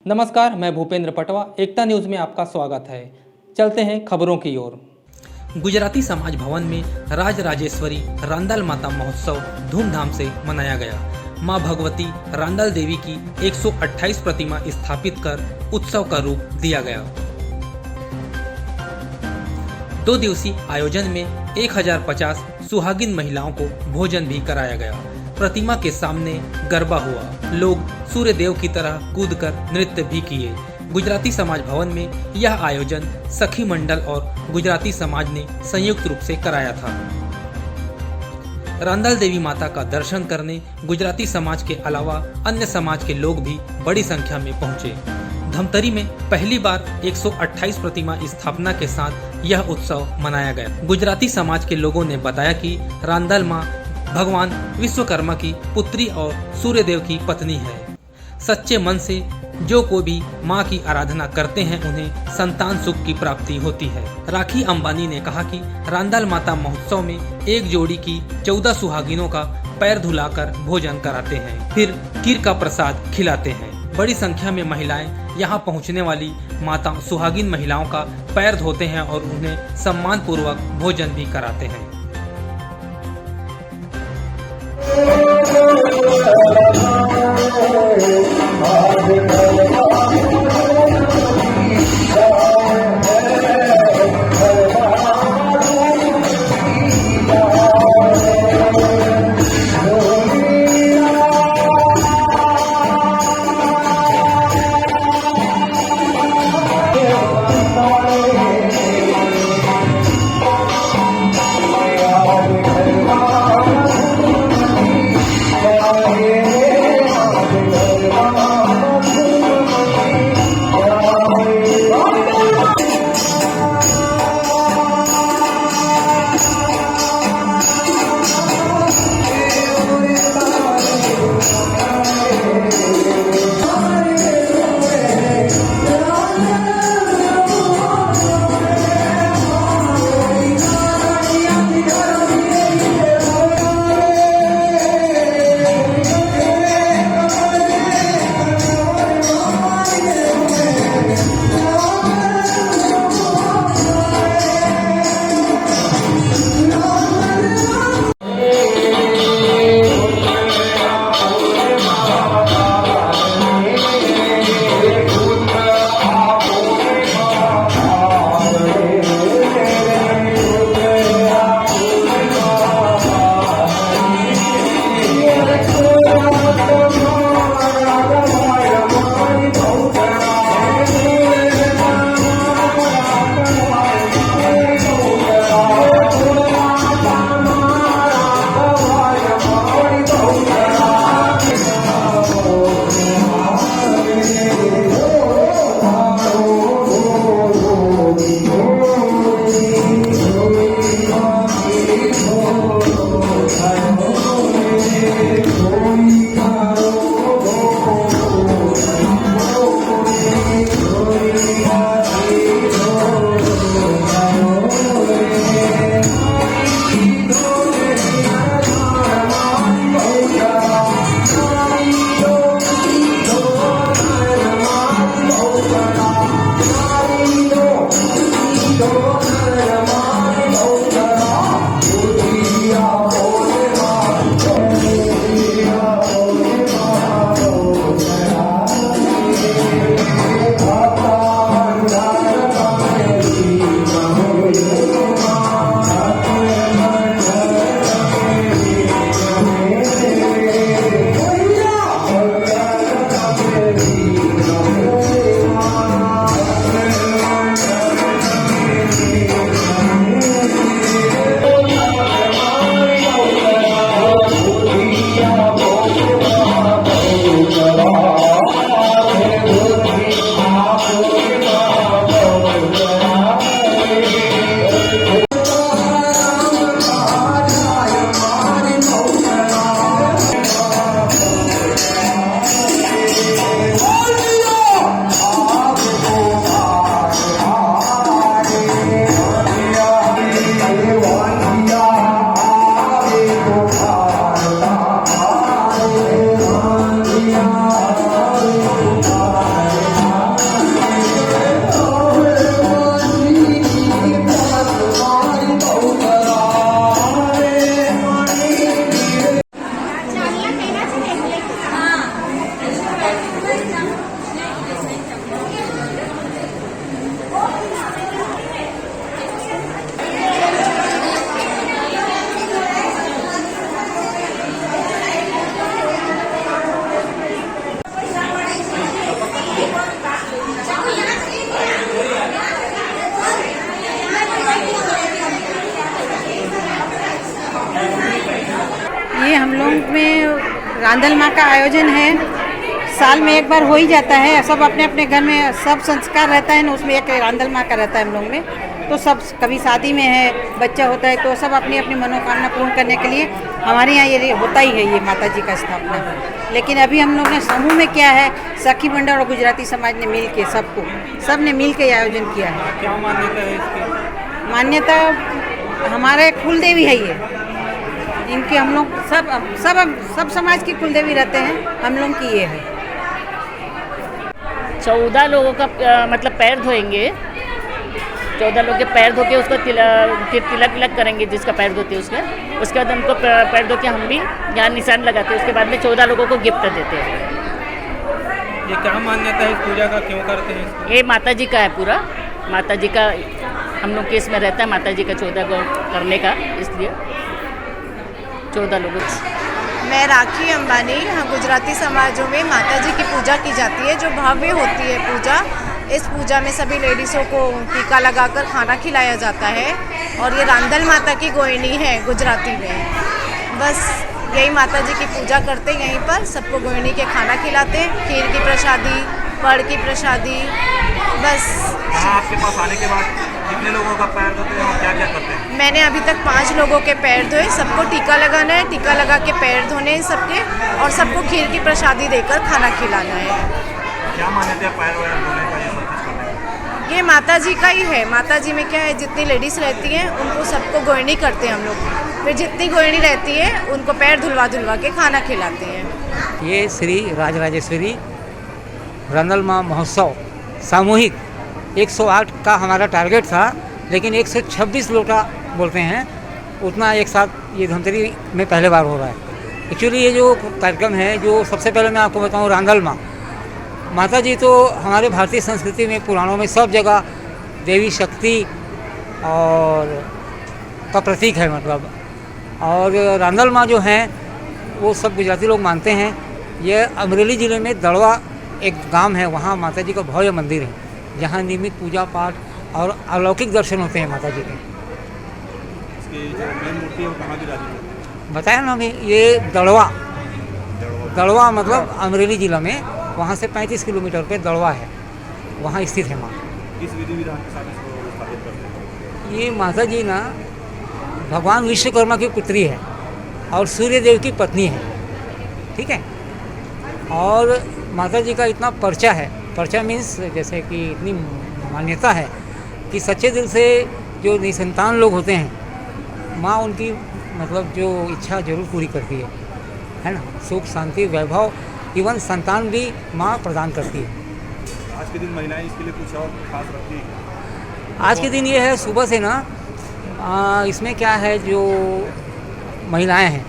नमस्कार, मैं भूपेंद्र पटवा। एकता न्यूज़ में आपका स्वागत है। चलते हैं खबरों की ओर। गुजराती समाज भवन में राज राजेश्वरी रांदल माता महोत्सव धूमधाम से मनाया गया। मां भगवती रांदल देवी की 128 प्रतिमा स्थापित कर उत्सव का रूप दिया गया। 2 दिवसीय आयोजन में 1050 सुहागिन महिलाओं को भोजन भी कराया गया। प्रतिमा के सामने गरबा हुआ। लोग सूर्य देव की तरह कूदकर नृत्य भी किए। गुजराती समाज भवन में यह आयोजन सखी मंडल और गुजराती समाज ने संयुक्त रूप से कराया था। रांदल देवी माता का दर्शन करने गुजराती समाज के अलावा अन्य समाज के लोग भी बड़ी संख्या में पहुंचे। धमतरी में पहली बार 128 प्रतिमा स्थापना के साथ यह उत्सव मनाया गया। गुजराती समाज के लोगों ने बताया कि रांदल मां भगवान विश्वकर्मा की पुत्री और सूर्य देव की पत्नी है। सच्चे मन से जो कोई भी मां की आराधना करते हैं उन्हें संतान सुख की प्राप्ति होती है। राखी अंबानी ने कहा कि रांदल माता महोत्सव में एक जोड़ी की 14 सुहागिनों का पैर धुलाकर भोजन कराते हैं, फिर खीर का प्रसाद खिलाते हैं। बड़ी संख्या में महिलाएं यहां पहुंचने वाली माता सुहागिन महिलाओं का पैर धोते हैं और उन्हें सम्मान पूर्वक भोजन भी कराते हैं। रांदल माँ का आयोजन है, साल में एक बार हो ही जाता है। सब अपने अपने घर में सब संस्कार रहता है ना, उसमें एक रांदल माँ का रहता है हम लोग में। तो सब कभी शादी में है, बच्चा होता है, तो सब अपनी अपनी मनोकामना पूर्ण करने के लिए हमारे यहाँ ये होता ही है, ये माता जी का स्थापना। लेकिन अभी हम लोग ने समूह में किया है, सखी मंडल और गुजराती समाज ने मिल के सब ने मिल के आयोजन किया है। क्या मान्यता है इसकी? मान्यता हमारे कुलदेवी है ये, इनके हम लोग सब समाज की कुलदेवी रहते हैं, हम लोग की ये है। 14 लोगों का मतलब पैर धोएंगे, 14 लोग के पैर धो के उसको फिर तिलक विलक करेंगे, जिसका पैर धोते हैं उसके बाद उनको पैर धो के हम भी यहाँ निशान लगाते हैं। उसके बाद में 14 लोगों को गिफ्ट देते हैं। ये क्या मान्यता है इस पूजा का, क्यों करते हैं इसको? ये माता जी का है, पूरा माता जी का हम लोग के इसमें रहता है, माता जी का 14 को करने का, इसलिए 14 लोगों। मैं राखी अंबानी। यहाँ गुजराती समाजों में माता जी की पूजा की जाती है, जो भव्य होती है पूजा। इस पूजा में सभी लेडीज़ों को टीका लगाकर खाना खिलाया जाता है, और ये रांदल माता की गोयनी है गुजराती में। बस यही माता जी की पूजा करते हैं, यहीं पर सबको गोयनी के खाना खिलाते हैं, खीर की प्रसादी, पड़ की प्रसादी। बस आपके पास आने के बाद कितने लोगों का पैर धोते हैं और क्या क्या करते हैं? मैंने अभी तक 5 लोगों के पैर धोए। सबको टीका लगाना है, टीका लगा के पैर धोने हैं सबके, और सबको खीर की प्रसादी देकर खाना खिलाना है। क्या मान्यता है पैर वैर धोने का, ये सब कुछ करने का? ये माता जी का ही है। माता जी में क्या है, जितनी लेडीज़ रहती हैं उनको सबको गोयनी करते हैं हम लोग, फिर जितनी गोयनी रहती है उनको पैर धुलवा के खाना खिलाते हैं। ये श्री राजराजेश्वरी रांदल माँ महोत्सव सामूहिक 108 का हमारा टारगेट था, लेकिन 126 लोटा बोलते हैं उतना एक साथ ये धमतरी में पहले बार हो रहा है। एक्चुअली ये जो कार्यक्रम है, जो सबसे पहले मैं आपको बताऊँ, रांदल माँ माता जी तो हमारे भारतीय संस्कृति में, पुराणों में सब जगह देवी शक्ति और का प्रतीक है मतलब। और रांदल माँ जो हैं वो सब गुजराती लोग मानते हैं। ये अमरेली ज़िले में दड़वा एक गांव है, वहाँ माता जी का भव्य मंदिर है, जहाँ नियमित पूजा पाठ और अलौकिक दर्शन होते हैं माता जी के। इसकी जो मेन मूर्ति है वो कहाँ की राजी है? बताया ना अभी, ये दड़वा मतलब अमरेली ज़िला में, वहाँ से 35 किलोमीटर पे दड़वा है, वहाँ स्थित है माँ। किस विधि विधान के साथ इसको स्थापित करते हैं? ये माता जी ना भगवान विश्वकर्मा की पुत्री है और सूर्य देव की पत्नी है, ठीक है। और माता जी का इतना पर्चा है, पर्चा मीन्स जैसे कि इतनी मान्यता है कि सच्चे दिल से जो निसंतान लोग होते हैं, माँ उनकी मतलब जो इच्छा जरूर पूरी करती है ना। सुख शांति वैभव इवन संतान भी माँ प्रदान करती है। आज के दिन महिलाएं इसके लिए कुछ और खास रखती हैं? आज के दिन ये है, सुबह से ना इसमें क्या है, जो महिलाएं हैं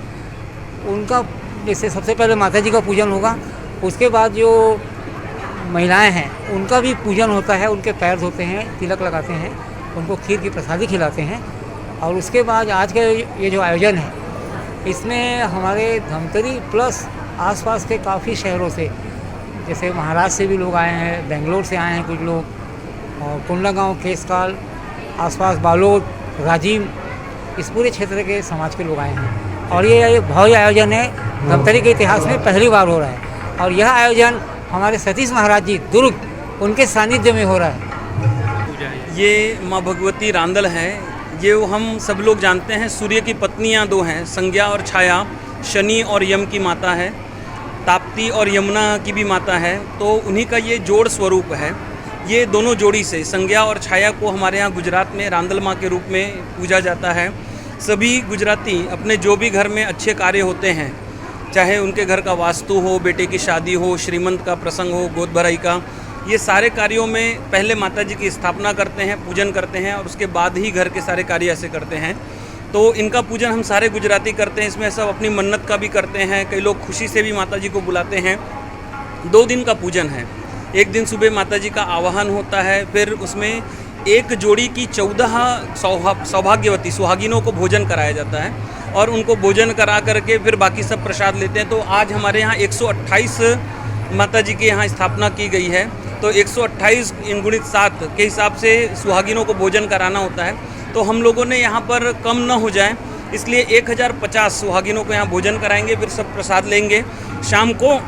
उनका जैसे सबसे पहले माता जी का पूजन होगा, उसके बाद जो महिलाएं हैं उनका भी पूजन होता है, उनके पैर धोते हैं, तिलक लगाते हैं, उनको खीर की प्रसादी खिलाते हैं। और उसके बाद आज का ये जो आयोजन है, इसमें हमारे धमतरी प्लस आसपास के काफ़ी शहरों से, जैसे महाराष्ट्र से भी लोग आए हैं, बेंगलोर से आए हैं कुछ लोग, और कुंडलागांव, केसकाल, आसपास बालोद, राजीव, इस पूरे क्षेत्र के समाज के लोग आए हैं। और ये भव्य आयोजन है, धमतरी के इतिहास में पहली बार हो रहा है। और यह आयोजन हमारे सतीश महाराज जी दुर्ग, उनके सानिध्य में हो रहा है। ये माँ भगवती रांदल है। ये हम सब लोग जानते हैं, सूर्य की पत्नियाँ 2 हैं, संज्ञा और छाया, शनि और यम की माता है, ताप्ती और यमुना की भी माता है। तो उन्हीं का ये जोड़ स्वरूप है। ये दोनों जोड़ी से, संज्ञा और छाया को हमारे यहाँ गुजरात में रांदल माँ के रूप में पूजा जाता है। सभी गुजराती अपने जो भी घर में अच्छे कार्य होते हैं, चाहे उनके घर का वास्तु हो, बेटे की शादी हो, श्रीमंत का प्रसंग हो, गोद भराई का, ये सारे कार्यों में पहले माता जी की स्थापना करते हैं, पूजन करते हैं, और उसके बाद ही घर के सारे कार्य ऐसे करते हैं। तो इनका पूजन हम सारे गुजराती करते हैं। इसमें सब अपनी मन्नत का भी करते हैं, कई लोग खुशी से भी माता जी को बुलाते हैं। 2 दिन का पूजन है। एक दिन सुबह माता जी का आवाहन होता है, फिर उसमें एक जोड़ी की 14 सौभाग्यवती सुहागिनों को भोजन कराया जाता है, और उनको भोजन करा करके फिर बाकी सब प्रसाद लेते हैं। तो आज हमारे यहाँ 128 माता जी के यहाँ स्थापना की गई है। तो 128 × 7 के हिसाब से सुहागिनों को भोजन कराना होता है। तो हम लोगों ने यहाँ पर कम न हो जाए, इसलिए 1050 सुहागिनों को यहाँ भोजन कराएंगे, फिर सब प्रसाद लेंगे। शाम को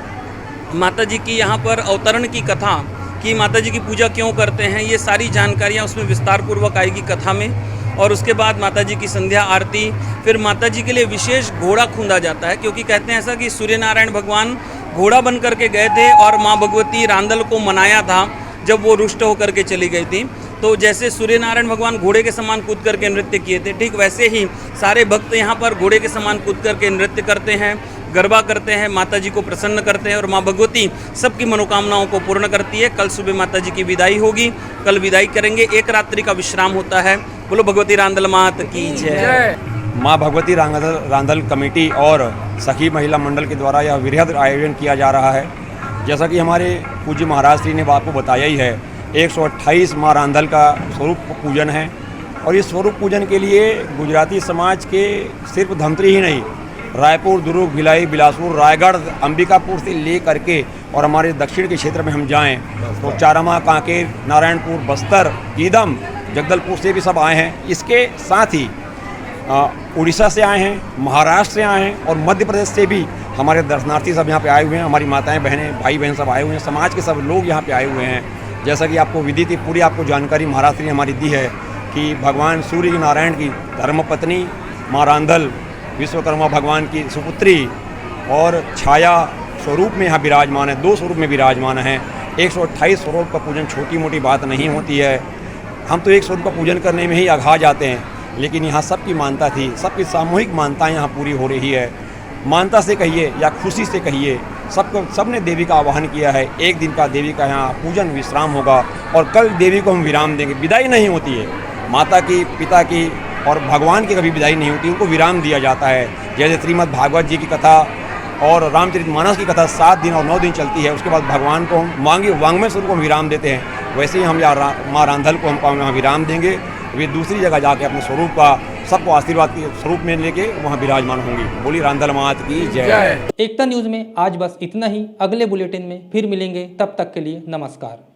माता जी की यहाँ पर अवतरण की कथा कि माता जी की पूजा क्यों करते हैं, ये सारी जानकारियाँ उसमें विस्तार पूर्वक आएगी कथा में। और उसके बाद माता जी की संध्या आरती, फिर माता जी के लिए विशेष घोड़ा खूंदा जाता है, क्योंकि कहते हैं ऐसा कि सूर्य नारायण भगवान घोड़ा बन करके गए थे और माँ भगवती रांदल को मनाया था जब वो रुष्ट होकर के चली गई थी। तो जैसे सूर्य नारायण भगवान घोड़े के समान कूद करके नृत्य किए थे, ठीक वैसे ही सारे भक्त यहाँ पर घोड़े के समान कूद करके नृत्य करते हैं, गरबा करते हैं, माता जी को प्रसन्न करते हैं और माँ भगवती सबकी मनोकामनाओं को पूर्ण करती है। कल सुबह माता जी की विदाई होगी, कल विदाई करेंगे, एक रात्रि का विश्राम होता है। बोलो भगवती रांदल मात की जय। माँ भगवती रांदल कमेटी और सखी महिला मंडल के द्वारा यह वृहद आयोजन किया जा रहा है। जैसा कि हमारे पूज्य महाराज श्री ने आपको बताया ही है, 128 माँ रांदल का स्वरूप पूजन है। और इस स्वरूप पूजन के लिए गुजराती समाज के सिर्फ धमतरी ही नहीं, रायपुर, दुर्ग, भिलाई, बिलासपुर, रायगढ़, अंबिकापुर से ले करके और हमारे दक्षिण के क्षेत्र में हम जाएं तो चारामा, कांकेर, नारायणपुर, बस्तर, ईदम, जगदलपुर से भी सब आए हैं। इसके साथ ही उड़ीसा से आए हैं, महाराष्ट्र से आए हैं और मध्य प्रदेश से भी हमारे दर्शनार्थी सब यहाँ पे आए हुए हैं। हमारी माताएं, बहनें, भाई बहन सब आए हुए हैं, समाज के सब लोग यहाँ पे आए हुए हैं। जैसा कि आपको विदित पूरी आपको जानकारी महाराष्ट्र ने हमारी दी है कि भगवान सूर्य नारायण की धर्मपत्नी माँ रांदल विश्वकर्मा भगवान की सुपुत्री और छाया स्वरूप में यहाँ विराजमान है, 2 स्वरूप में विराजमान है। 128 स्वरूप का पूजन छोटी मोटी बात नहीं होती है। हम तो एक स्वरूप का पूजन करने में ही अघा जाते हैं, लेकिन यहाँ सबकी मानता थी, सबकी सामूहिक मानताएं यहाँ पूरी हो रही है। मानता से कहिए या खुशी से कहिए, सबने देवी का आवाहन किया है। एक दिन का देवी का यहाँ पूजन विश्राम होगा और कल देवी को हम विराम देंगे। विदाई नहीं होती है माता की, पिता की और भगवान की कभी विदाई नहीं होती, उनको विराम दिया जाता है। जैसे श्रीमद् भागवत जी की कथा और रामचरितमानस की कथा 7 दिन और 9 दिन चलती है, उसके बाद भगवान को हम वांग्मय स्वरूप को विराम देते हैं, वैसे ही हम यहाँ माँ रांदल को हम यहाँ विराम देंगे। वे दूसरी जगह जाके अपने स्वरूप का सबको आशीर्वाद के स्वरूप में लेके वहाँ विराजमान होंगी। बोली रांदल मात की जय। एकता न्यूज में आज बस इतना ही। अगले बुलेटिन में फिर मिलेंगे, तब तक के लिए नमस्कार।